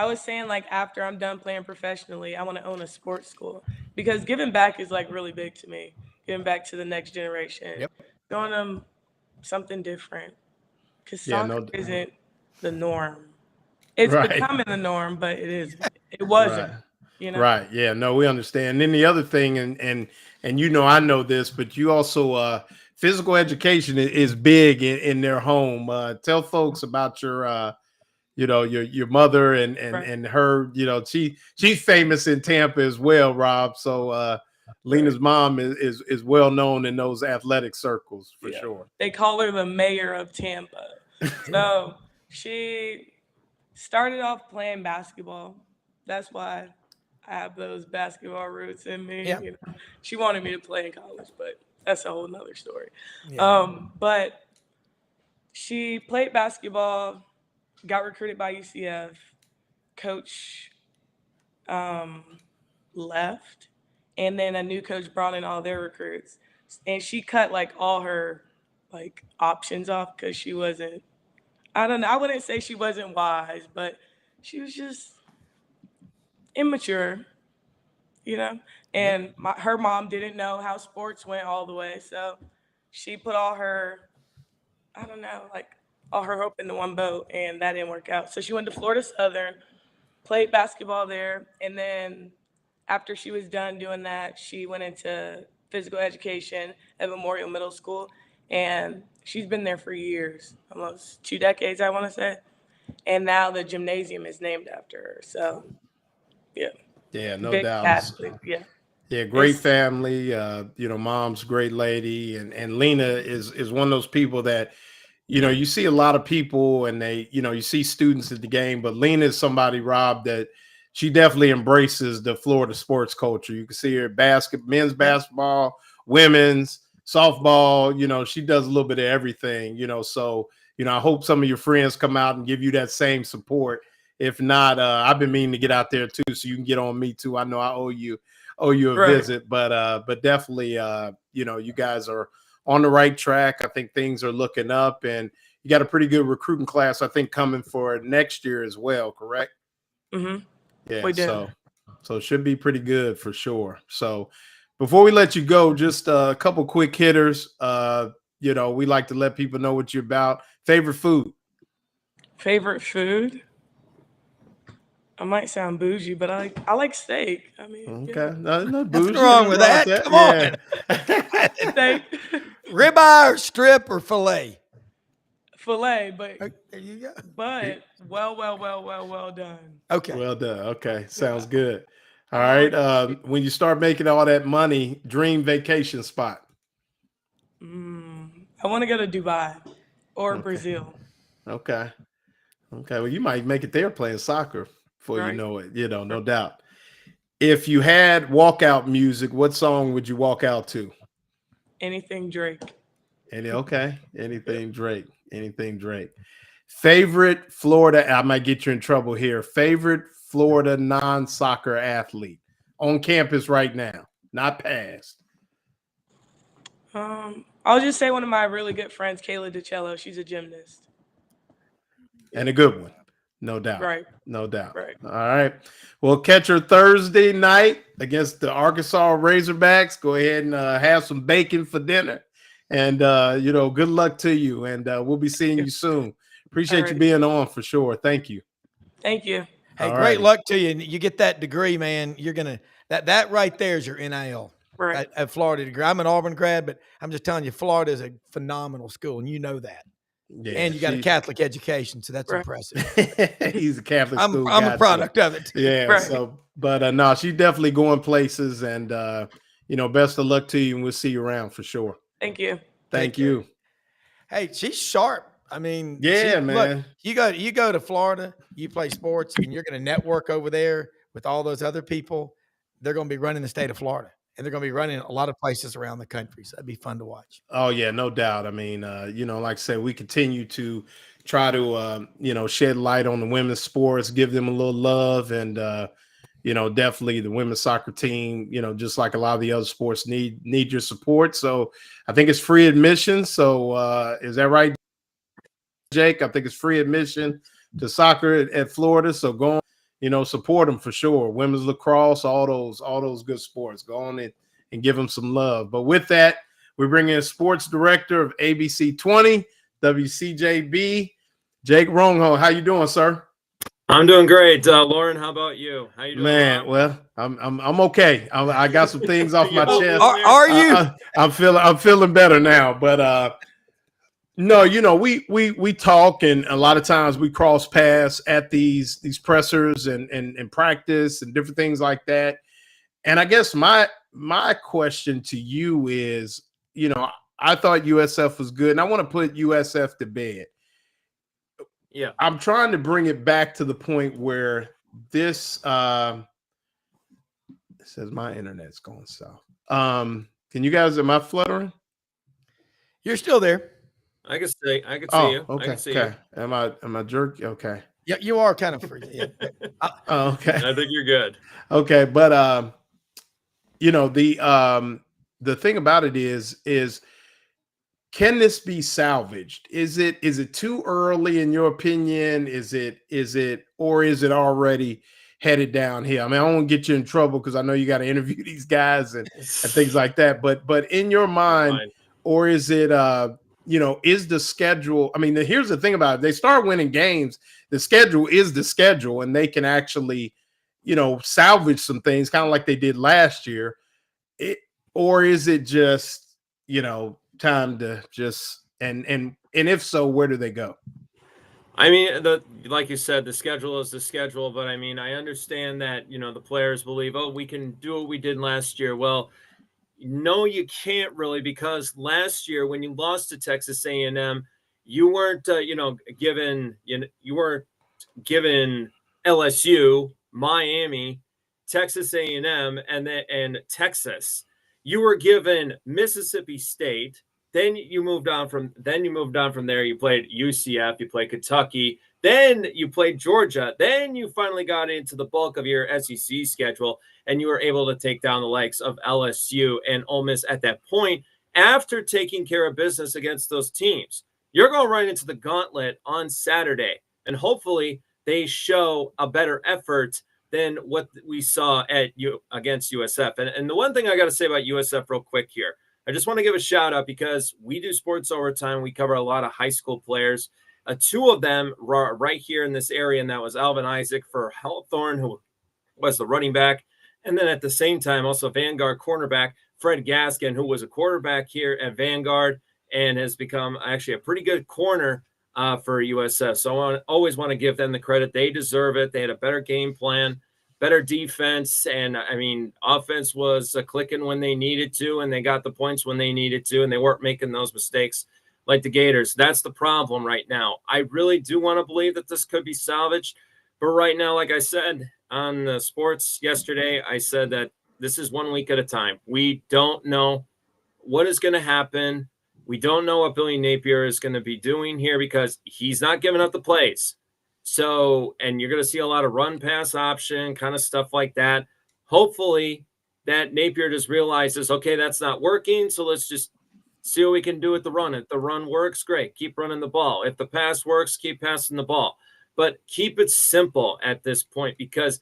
was saying, like, after I'm done playing professionally, I want to own a sports school because giving back is like really big to me. Giving back to the next generation, Yep. showing them something different. Because Yeah, soccer no. isn't the norm. It's Right. becoming the norm, but it isn't. It wasn't. Right. You know. Right. Yeah. No, we understand. And then the other thing, and I know this, but you also physical education is big in their home. Tell folks about your your mother and Right. and her. She's famous in Tampa as well, Rob. So Lena's mom is well known in those athletic circles for sure. They call her the mayor of Tampa. So she started off playing basketball. That's why I have those basketball roots in me. Yeah. You know, she wanted me to play in college, but that's a whole nother story. Yeah. But she played basketball, got recruited by UCF. Coach left, and then a new coach brought in all their recruits, and she cut like all her like options off because she wasn't. I don't know. I wouldn't say she wasn't wise, but she was just immature, you know. And her mom didn't know how sports went all the way, so she put all her, I don't know, like all her hope into one boat, and that didn't work out. So she went to Florida Southern, played basketball there, and then after she was done doing that, she went into physical education at Memorial Middle School, and she's been there for years, almost 2 decades, I want to say. And now the gymnasium is named after her. So, yeah, Yeah, no big doubt. athlete. Yeah, Yeah, great It's- family. Mom's a great lady, and Lena is one of those people that you see a lot of people, and they you see students at the game, but Lena is somebody, Rob, that she definitely embraces the Florida sports culture. You can see her at men's basketball, women's softball. She does a little bit of everything. So I hope some of your friends come out and give you that same support. If not, I've been meaning to get out there too, so you can get on me too. I know I owe you a Right. visit, but definitely, you guys are on the right track. I think things are looking up, and you got a pretty good recruiting class, I think, coming for next year as well. Correct? Mhm. Yeah. We do. So it should be pretty good for sure. So before we let you go, just a couple quick hitters. We like to let people know what you're about. Favorite food? Favorite food? I might sound bougie, but I like steak. I mean, Okay. No Nothing bougie. wrong with that. Come on. steak, Ribeye or strip or filet? filet, but There you go. well done. Okay. Well done. Okay. Sounds good. All right. When you start making all that money, dream vacation spot. I want to go to Dubai or Brazil. Okay. Well, you might make it there playing soccer before you Right. know it. No doubt. If you had walkout music, what song would you walk out to? Anything Drake. Anything Drake. Anything Drake. Favorite Florida, I might get you in trouble here. Favorite Florida non-soccer athlete on campus right now, not past. I'll just say one of my really good friends, Kayla DiCello. She's a gymnast. And a good one. No doubt. Right. No doubt. Right. All right. Well, catch her Thursday night against the Arkansas Razorbacks. Go ahead and have some bacon for dinner. And, good luck to you. And we'll be seeing you soon. Appreciate you being on for sure. Thank you. Thank you. Hey, All great righty. luck to you. And you get that degree, man. You're going to that right there is your NIL. Right. At Florida degree. I'm an Auburn grad, but I'm just telling you, Florida is a phenomenal school, and you know that. Yeah, and you got a Catholic education, so that's Right. impressive. He's a Catholic I'm school a guy, product of it. Yeah. Right. So, but no, she's definitely going places, and best of luck to you, and we'll see you around for sure. Thank you. Thank care. you. Hey, she's sharp. I mean, Yeah, look, man. you go to Florida, you play sports, and you're going to network over there with all those other people. They're going to be running the state of Florida, and they're going to be running a lot of places around the country. So that'd be fun to watch. Oh yeah, no doubt. I mean, like I said, we continue to try to shed light on the women's sports, give them a little love, and definitely the women's soccer team, just like a lot of the other sports need your support. So I think it's free admission. So is that right, Jake? I think it's free admission to soccer at Florida. So go on, support them for sure. Women's lacrosse, all those good sports. Go on and give them some love. But with that, we bring in sports director of ABC 20, WCJB, Jake Ronho. How you doing, sir? I'm doing great. Lauren, how about you? How you doing? Man, Rob? well, I'm okay. I got some things off my chest. Are you? I'm feeling better now. But no, we talk, and a lot of times we cross paths at these pressers and practice and different things like that. And I guess my question to you is, I thought USF was good, and I want to put USF to bed. Yeah, I'm trying to bring it back to the point where this it says my internet's going south. Can you guys, am I fluttering? You're still there. I can see you. Okay. I can see Okay. Am I jerky? Okay. Yeah, you are kind of free. Yeah. Okay. you. I think you're good. Okay. But the thing about it is can this be salvaged? Is it too early in your opinion? Is it or is it already headed downhill? I mean, I don't want to get you in trouble because I know you got to interview these guys and things like that. But in your mind, or is it is the schedule? I mean, here's the thing about it. They start winning games. The schedule is the schedule, and they can actually, salvage some things, kind of like they did last year. Or is it just, time to just and if so, where do they go? I mean, like you said, the schedule is the schedule, but I mean, I understand that, the players believe, oh, we can do what we did last year. Well, no, you can't really, because last year when you lost to Texas A&M, you weren't, given LSU, Miami, Texas A&M, and Texas. You were given Mississippi State. Then you moved on from there. You played UCF, you played Kentucky, then you played Georgia. Then you finally got into the bulk of your SEC schedule, and you were able to take down the likes of LSU and Ole Miss at that point after taking care of business against those teams. You're going right into the gauntlet on Saturday, and hopefully they show a better effort than what we saw against USF. And the one thing I got to say about USF real quick here, I just want to give a shout out because we do sports overtime. We cover a lot of high school players. Two of them were right here in this area, and that was Alvin Isaac for Hawthorne, who was the running back. And then at the same time, also Vanguard cornerback Fred Gaskin, who was a quarterback here at Vanguard and has become actually a pretty good corner for USF. So I always want to give them the credit. They deserve it. They had a better game plan, better defense, and I mean, offense was clicking when they needed to, and they got the points when they needed to, and they weren't making those mistakes like the Gators. That's the problem right now. I really do want to believe that this could be salvaged, but right now, like I said on the sports yesterday, I said that this is 1 week at a time. We don't know what is going to happen. We don't know what Billy Napier is going to be doing here because he's not giving up the plays. So, and you're going to see a lot of run pass option kind of stuff like that. Hopefully that Napier just realizes, okay, that's not working. So let's just see what we can do with the run. If the run works, great. Keep running the ball. If the pass works, keep passing the ball. But keep it simple at this point because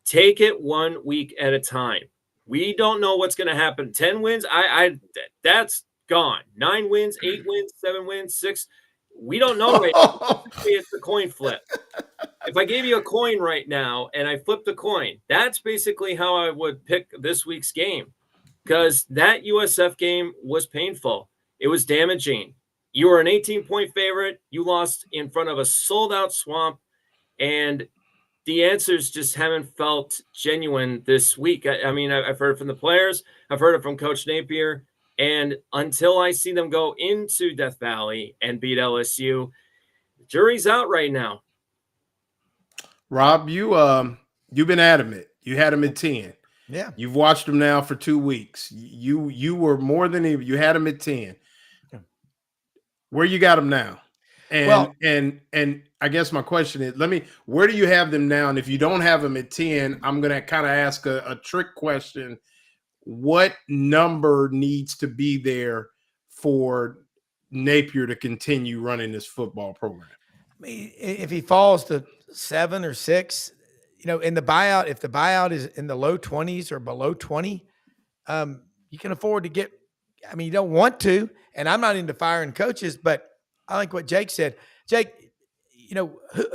take it 1 week at a time. We don't know what's going to happen. 10 wins, that's gone. 9 wins, 8 wins, 7 wins, 6. We don't know right now. It's a coin flip. If I gave you a coin right now and I flipped a coin, that's basically how I would pick this week's game because that USF game was painful. It was damaging. You were an 18-point favorite. You lost in front of a sold-out Swamp, and the answers just haven't felt genuine this week. I mean, I've heard it from the players. I've heard it from Coach Napier. And until I see them go into Death Valley and beat LSU, jury's out right now. Rob, you've been adamant. You had them at 10. Yeah. You've watched them now for 2 weeks. You were more than even. You had them at 10. Where you got them now? And I guess my question is, where do you have them now? And if you don't have them at 10, I'm going to kind of ask a trick question. What number needs to be there for Napier to continue running this football program? I mean, if he falls to 7 or 6, in the buyout, if the buyout is in the low 20s or below 20, you can afford to get. I mean, you don't want to, and I'm not into firing coaches, but I like what Jake said. Jake,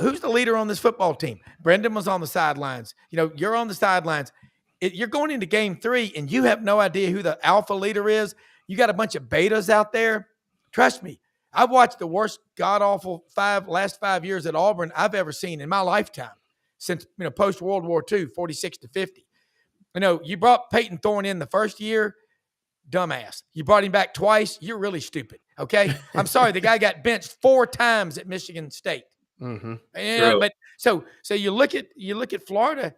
who's the leader on this football team? Brendan was on the sidelines. You're on the sidelines. You're going into game 3, and you have no idea who the alpha leader is. You got a bunch of betas out there. Trust me, I've watched the worst god-awful last 5 years at Auburn I've ever seen in my lifetime since, post-World War II, 46 to 50. You brought Peyton Thorne in the first year, dumbass. You brought him back twice, you're really stupid, okay? I'm sorry, the guy got benched 4 times at Michigan State. Mm-hmm. But so you look at Florida,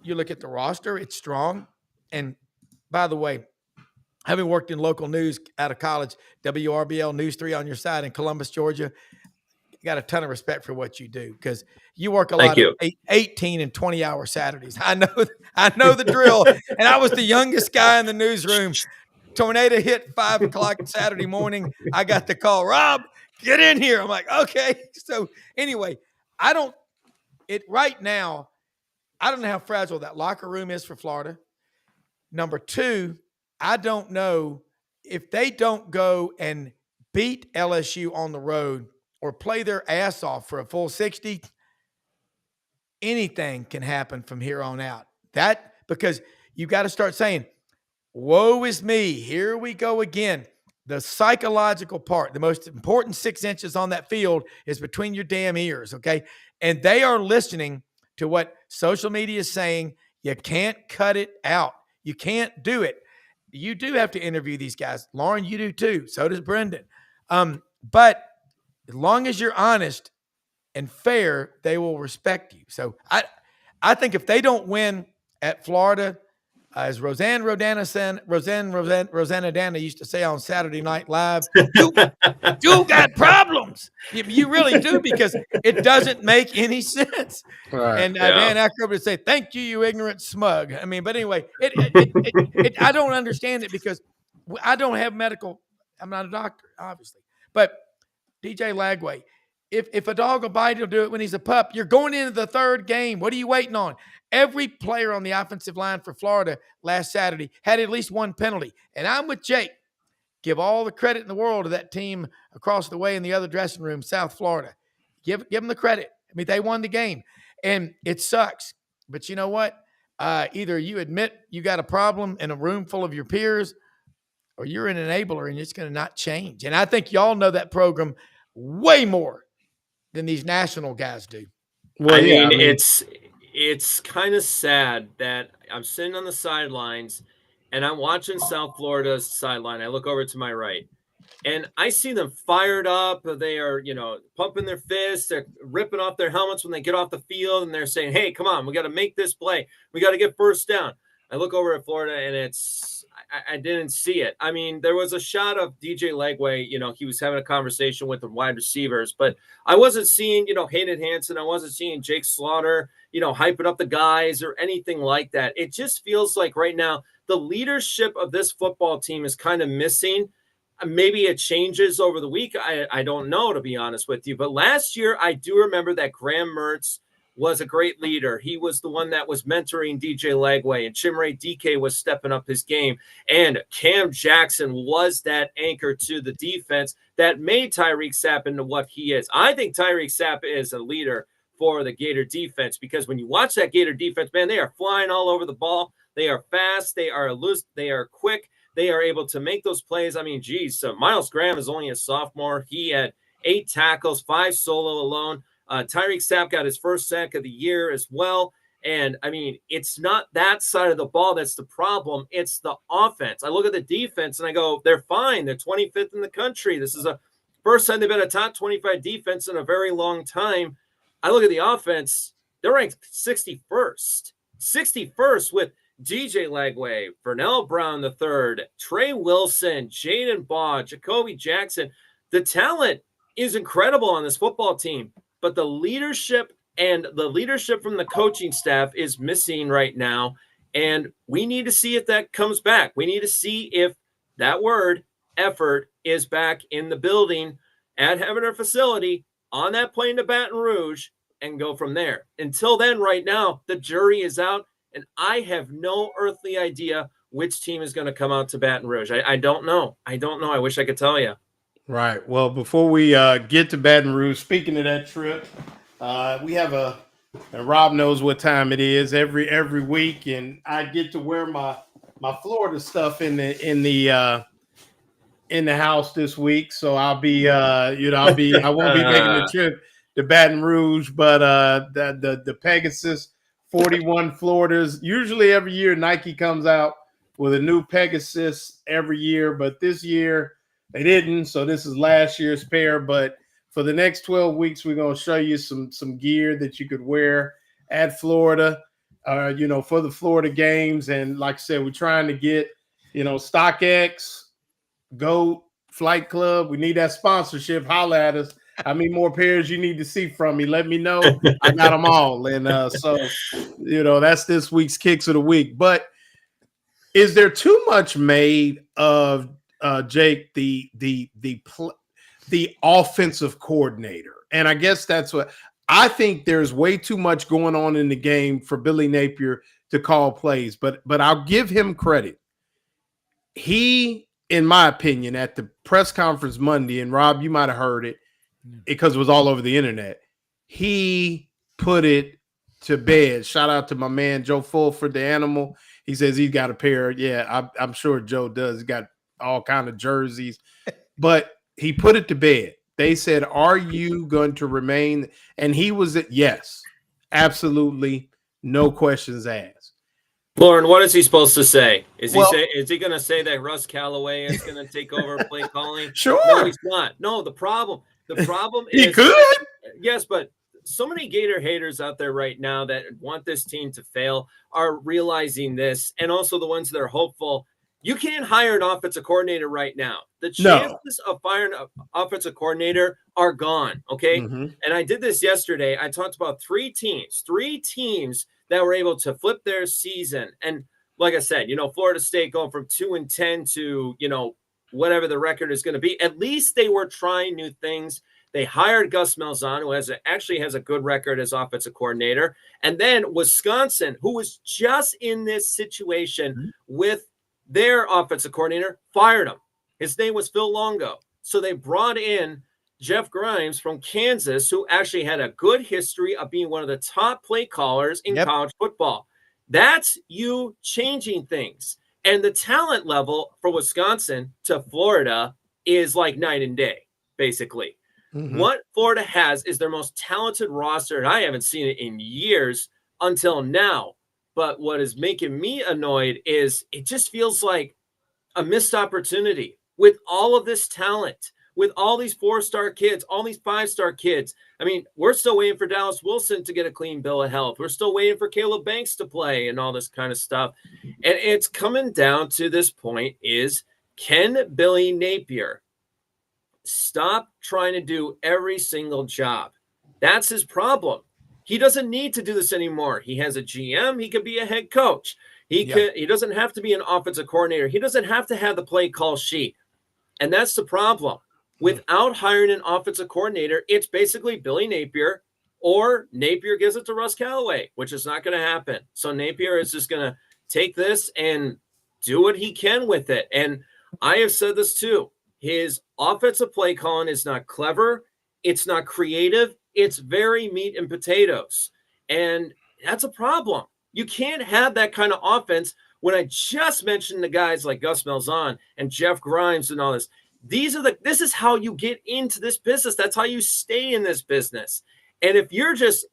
you look at the roster, it's strong. And by the way, having worked in local news out of college, WRBL News 3 on your side in Columbus, Georgia, you got a ton of respect for what you do because you work a lot of 18 and 20-hour Saturdays. I know the drill. And I was the youngest guy in the newsroom. Tornado hit 5 o'clock Saturday morning. I got the call, Rob, get in here. I'm like, okay. So anyway, right now, I don't know how fragile that locker room is for Florida. Number 2, I don't know if they don't go and beat LSU on the road or play their ass off for a full 60, anything can happen from here on out. Because you got to start saying, woe is me. Here we go again. The psychological part, the most important 6 inches on that field is between your damn ears, okay? And they are listening to what social media is saying. You can't cut it out. You can't do it. You do have to interview these guys. Lauren, you do too. So does Brendan. But as long as you're honest and fair, they will respect you. So I think if they don't win at Florida, as Rosanna Dana used to say on Saturday Night Live, you got problems. You really do, because it doesn't make any sense. Right. And Dan Aykroyd would say, "Thank you, you ignorant smug." I mean, but anyway, I don't understand it because I don't have medical. I'm not a doctor, obviously. But DJ Lagway, if a dog will bite, he'll do it when he's a pup. You're going into the 3rd game. What are you waiting on? Every player on the offensive line for Florida last Saturday had at least 1 penalty. And I'm with Jake. Give all the credit in the world to that team across the way in the other dressing room, South Florida. Give them the credit. I mean, they won the game. And it sucks. But you know what? Either you admit you got a problem in a room full of your peers, or you're an enabler and it's going to not change. And I think y'all know that program way more than these national guys do. Well, I mean, it's kind of sad that I'm sitting on the sidelines and I'm watching South Florida's sideline. I look over to my right and I see them fired up. They are, pumping their fists. They're ripping off their helmets when they get off the field, and they're saying, "Hey, come on, we got to make this play. We got to get first down." I look over at Florida and I didn't see it. I mean, there was a shot of DJ Lagway, he was having a conversation with the wide receivers, but I wasn't seeing, Hayden Hansen. I wasn't seeing Jake Slaughter, hyping up the guys or anything like that. It just feels like right now the leadership of this football team is kind of missing. Maybe it changes over the week. I don't know, to be honest with you. But last year, I do remember that Graham Mertz was a great leader. He was the one that was mentoring DJ Lagway, and Chimere DK was stepping up his game. And Cam Jackson was that anchor to the defense that made Tyreek Sapp into what he is. I think Tyreek Sapp is a leader for the Gator defense, because when you watch that Gator defense, man, they are flying all over the ball. They are fast. They are loose. They are quick. they are able to make those plays. I mean, geez, so Miles Graham is only a sophomore. He had 8 tackles, 5 solo alone. Tyreek Sapp got his first sack of the year as well. And I mean, it's not that side of the ball that's the problem. It's the offense. I look at the defense and I go, they're fine. They're 25th in the country. This is a first time they've been a top 25 defense in a very long time. I look at the offense. They're ranked 61st. 61st with DJ Lagway, Vernell Brown III, Trey Wilson, Jaden Baugh, Jacoby Jackson. The talent is incredible on this football team, but the leadership from the coaching staff is missing right now. And we need to see if that comes back. We need to see if that word effort is back in the building at Heavener facility on that plane to Baton Rouge and go from there. Until then, right now, the jury is out. And I have no earthly idea which team is going to come out to Baton Rouge. I don't know. I wish I could tell you. Right. Well, before we get to Baton Rouge, speaking of that trip, we have and Rob knows what time it is every week, and I get to wear my Florida stuff in the house this week. So I'll be I won't be making the trip to Baton Rouge, but the Pegasus 41 Floridas. Usually every year Nike comes out with a new Pegasus every year, but this year they didn't. So this is last year's pair. But for the next 12 weeks, we're going to show you some gear that you could wear at Florida, for the Florida games. And like I said, we're trying to get, StockX, GOAT, Flight Club. We need that sponsorship. Holla at us. How many more pairs you need to see from me? Let me know. I got them all. And so that's this week's Kicks of the Week. But is there too much made of Jake, the offensive coordinator? And I guess that's what I think. There's way too much going on in the game for Billy Napier to call plays. But I'll give him credit. He, in my opinion, at the press conference Monday, and Rob, you might have heard it, because it was all over the internet. He put it to bed. Shout out to my man, Joe Fulford, the animal. He says he's got a pair. Yeah, I'm sure Joe does. He's got all kind of jerseys. But he put it to bed. They said, are you going to remain? And he was yes, absolutely, no questions asked. Lauren, what is he supposed to say? Is he going to say that Russ Callaway is going to take over play calling? Sure. No, he's not. No, the problem is he could. Yes, but so many Gator haters out there right now that want this team to fail are realizing this, and also the ones that are hopeful. You can't hire an offensive coordinator right now. The chances of firing an offensive coordinator are gone, okay? Mm-hmm. And I did this yesterday. I talked about three teams that were able to flip their season. And like I said, Florida State going from 2-10 to, whatever the record is going to be. At least they were trying new things. They hired Gus Malzahn, who actually has a good record as offensive coordinator. And then Wisconsin, who was just in this situation with their offensive coordinator, fired him. His name was Phil Longo. So they brought in Jeff Grimes from Kansas, who actually had a good history of being one of the top play callers in college football. That's you changing things. And the talent level for Wisconsin to Florida is like night and day, basically. Mm-hmm. What Florida has is their most talented roster, and I haven't seen it in years until now. But what is making me annoyed is it just feels like a missed opportunity with all of this talent, with all these 4-star kids, all these 5-star kids. I mean, we're still waiting for Dallas Wilson to get a clean bill of health. We're still waiting for Caleb Banks to play and all this kind of stuff. And it's coming down to this point is, can Billy Napier stop trying to do every single job? That's his problem. He doesn't need to do this anymore. He has a GM. He can be a head coach. He doesn't have to be an offensive coordinator. He doesn't have to have the play call sheet. And that's the problem. Without hiring an offensive coordinator, it's basically Billy Napier, or Napier gives it to Russ Callaway, which is not going to happen. So Napier is just going to take this and do what he can with it. And I have said this too. His offensive play calling is not clever. It's not creative. It's very meat and potatoes. And that's a problem. You can't have that kind of offense when I just mentioned the guys like Gus Malzahn and Jeff Grimes and all this. This is how you get into this business. That's how you stay in this business. And if you're just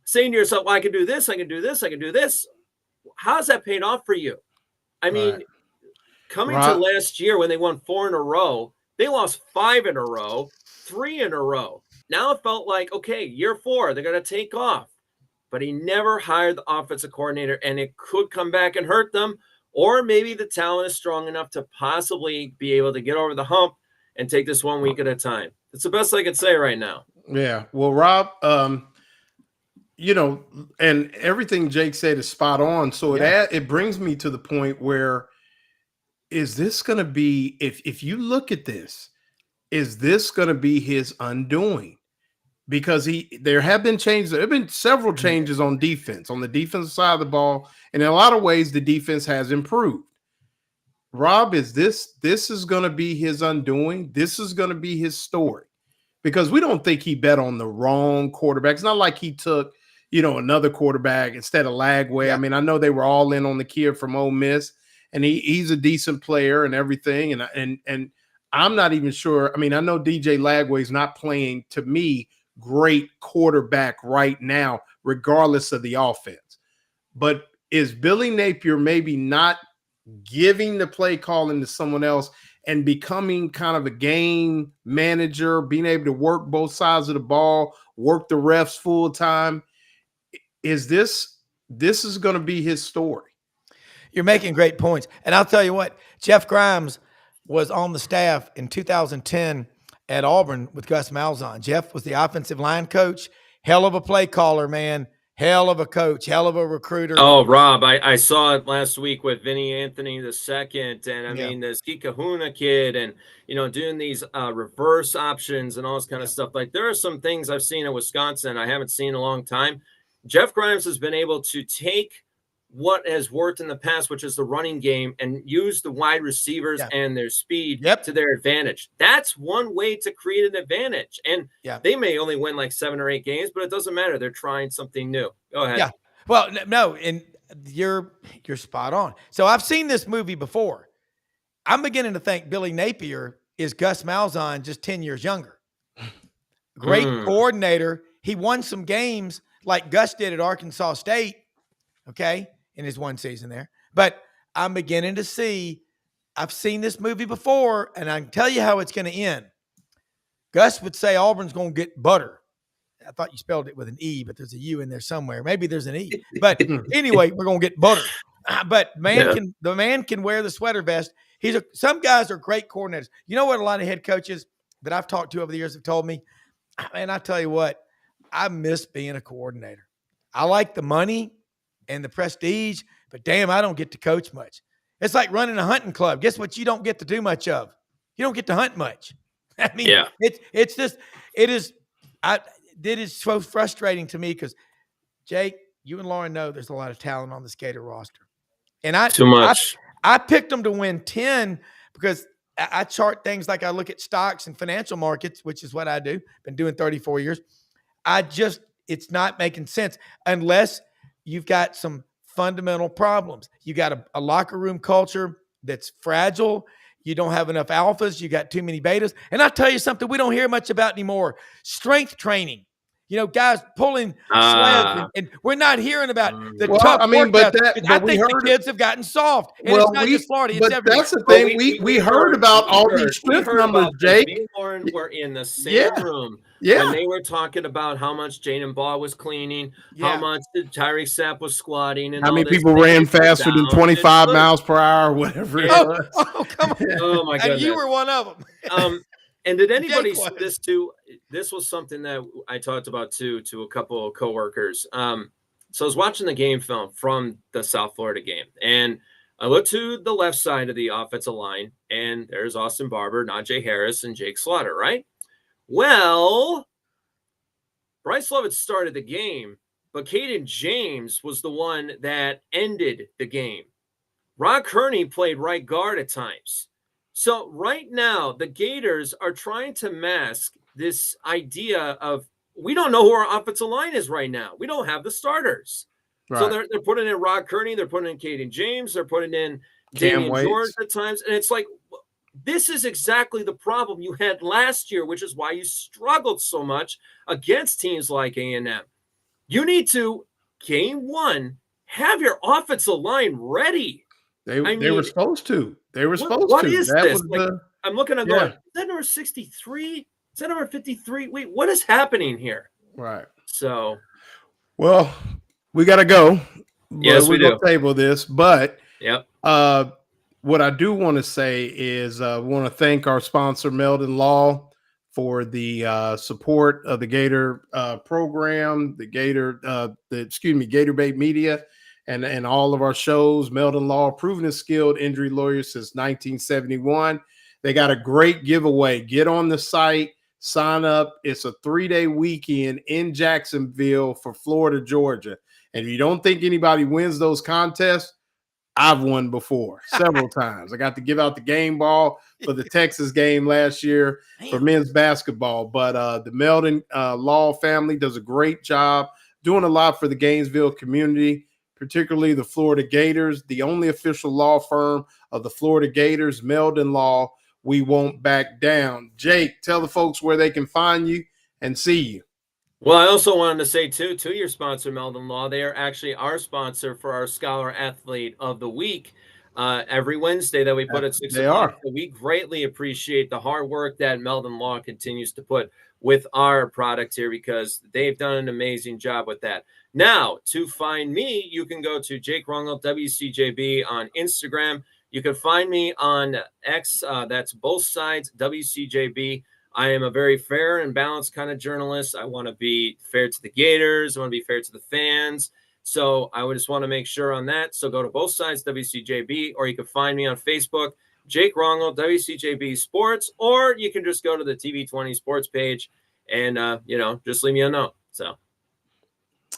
saying to yourself, well, I can do this, I can do this, I can do this, how's that paid off for you? I mean, coming to last year when they won 4 in a row, they lost 5 in a row, 3 in a row. Now it felt like, okay, year 4, they're going to take off. But he never hired the offensive coordinator, and it could come back and hurt them. Or maybe the talent is strong enough to possibly be able to get over the hump and take this 1 week at a time. That's the best I could say right now. Yeah. Well, Rob, and everything Jake said is spot on. So it brings me to the point where, is this going to be, if you look at this, is this going to be his undoing? Because there have been changes. There have been several changes on defense, on the defensive side of the ball. And in a lot of ways, the defense has improved. Rob, this is going to be his undoing? This is going to be his story? Because we don't think he bet on the wrong quarterback. It's not like he took, another quarterback instead of Lagway. Yeah. I mean, I know they were all in on the kid from Ole Miss, and he's a decent player and everything. And I'm not even sure. I mean, I know DJ Lagway's not playing, to me, great quarterback right now, regardless of the offense. But is Billy Napier maybe not giving the play calling to someone else and becoming kind of a game manager, being able to work both sides of the ball, work the refs full time? Is this is going to be his story? You're making great points. And I'll tell you what, Jeff Grimes was on the staff in 2010 at Auburn with Gus Malzahn. Jeff was the offensive line coach. Hell of a play caller, man. Hell of a coach. Hell of a recruiter. Oh, Rob, I saw it last week with Vinny Anthony II. And I mean, the Ski Kahuna kid and, doing these reverse options and all this kind of stuff. Like, there are some things I've seen in Wisconsin I haven't seen in a long time. Jeff Grimes has been able to take what has worked in the past, which is the running game, and use the wide receivers and their speed to their advantage. That's one way to create an advantage. And they may only win like 7 or 8 games, but it doesn't matter. They're trying something new. Go ahead. Yeah. Well, no, and you're spot on. So I've seen this movie before. I'm beginning to think Billy Napier is Gus Malzahn, just 10 years younger. Great coordinator. He won some games like Gus did at Arkansas State. Okay. In his one season there. But I'm beginning to see, I've seen this movie before, and I can tell you how it's going to end. Gus would say Auburn's going to get butter. I thought you spelled it with an E, but there's a U in there somewhere. Maybe there's an E. But anyway, we're going to get butter. But the man can wear the sweater vest. Some guys are great coordinators. You know what a lot of head coaches that I've talked to over the years have told me? Man, I tell you what, I miss being a coordinator. I like the money and the prestige, but damn, I don't get to coach much. It's like running a hunting club. Guess what? You don't get to do much of. You don't get to hunt much. I mean, it is so frustrating to me because, Jake, you and Lauren know there's a lot of talent on this Gator roster. And too much. I picked them to win 10 because I chart things like I look at stocks and financial markets, which is what I do. Been doing 34 years. It's not making sense unless you've got some fundamental problems. You got a locker room culture that's fragile. You don't have enough alphas. You got too many betas. And I'll tell you something we don't hear much about anymore. Strength training. Guys pulling sleds. And we're not hearing about the tough workouts. I think the kids have gotten soft. And it's not just Florida. It's everywhere. That's the thing. We heard about all these strength numbers, Jake. Me and Lauren were in the same room. Yeah. When they were talking about how much Jaden Ball was cleaning, how much Tyreek Sapp was squatting, and how many people ran faster than 25 miles per hour, whatever it was. Oh, come on. Oh, my goodness. And you were one of them. And did anybody see this too? This was something that I talked about too to a couple of coworkers. So I was watching the game film from the South Florida game, and I looked to the left side of the offensive line, and there's Austin Barber, Najee Harris, and Jake Slaughter, right? Well, Bryce Love had started the game, but Caden James was the one that ended the game. Ron Kearney played right guard at times. So right now, the Gators are trying to mask this idea of we don't know who our offensive line is right now. We don't have the starters. So Right. they're putting in Rod Kearney, they're putting in Caden James, they're putting in Cam Damian Waits. George at times, and it's like this is exactly the problem you had last year, which is why you struggled so much against teams like A&M. You need to, game one, have your offensive line ready. They mean, were supposed to. They were supposed what to. is That this? was Like, the I'm looking, I'm yeah. going, is that number 63? Is that number 53? Wait, what is happening here? right. So, Well, we got to go. Yes, we we're going do. to table this. But yep. what I do want to say is we want to thank our sponsor, Meldon Law, for the support of the Gator program, the Gator Bait Media, and all of our shows. Meldon Law, proven and skilled injury lawyer since 1971. They got a great giveaway. Get on the site, sign up. It's a 3-day weekend in Jacksonville for Florida, Georgia. And if you don't think anybody wins those contests, I've won before several times. I got to give out the game ball for the Texas game last year for men's basketball. But the Meldon Law family does a great job doing a lot for the Gainesville community, particularly the Florida Gators, the only official law firm of the Florida Gators, Meldon Law. We won't back down. Jake, tell the folks where they can find you and see you. Well, I also wanted to say, too, to your sponsor, Meldon Law, they are actually our sponsor for our Scholar Athlete of the Week every Wednesday that we put at 6 o'clock. So we greatly appreciate the hard work that Meldon Law continues to put with our product here because they've done an amazing job with that. Now, to find me, you can go to Jake Rungel, WCJB on Instagram. You can find me on X. That's both sides, WCJB. I am a very fair and balanced kind of journalist. I want to be fair to the Gators. I want to be fair to the fans. So I would just want to make sure on that. So go to both sides, WCJB, or you can find me on Facebook, Jake Rongel, WCJB Sports, or you can just go to the TV20 Sports page and, just leave me a note. So.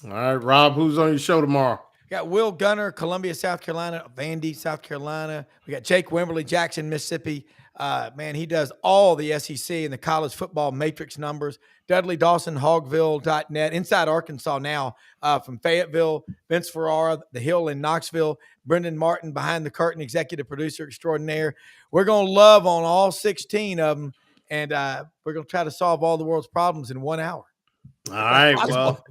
All right, Rob, who's on your show tomorrow? We got Will Gunner, Columbia, South Carolina, Vandy, South Carolina. We got Jake Wimberly, Jackson, Mississippi. Man, he does all the SEC and the college football matrix numbers. Dudley Dawson, Hogville.net. Inside Arkansas now from Fayetteville. Vince Ferrara, The Hill in Knoxville. Brendan Martin, Behind the Curtain, executive producer extraordinaire. We're going to love on all 16 of them, and we're going to try to solve all the world's problems in 1 hour. All right, well,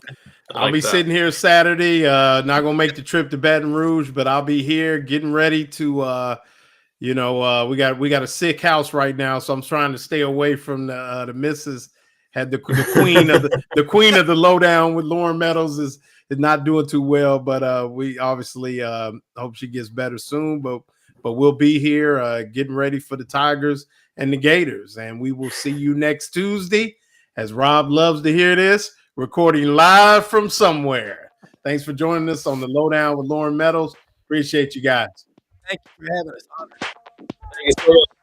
I'll be sitting here Saturday. Not going to make the trip to Baton Rouge, but I'll be here getting ready to we got a sick house right now, so I'm trying to stay away from the missus. Had the queen of the queen of the lowdown with Lauren Meadows is not doing too well, but we obviously hope she gets better soon. But we'll be here getting ready for the Tigers and the Gators, and we will see you next Tuesday. As Rob loves to hear this, recording live from somewhere. Thanks for joining us on the Lowdown with Lauren Meadows. Appreciate you guys. Thank you for having us. Thanks.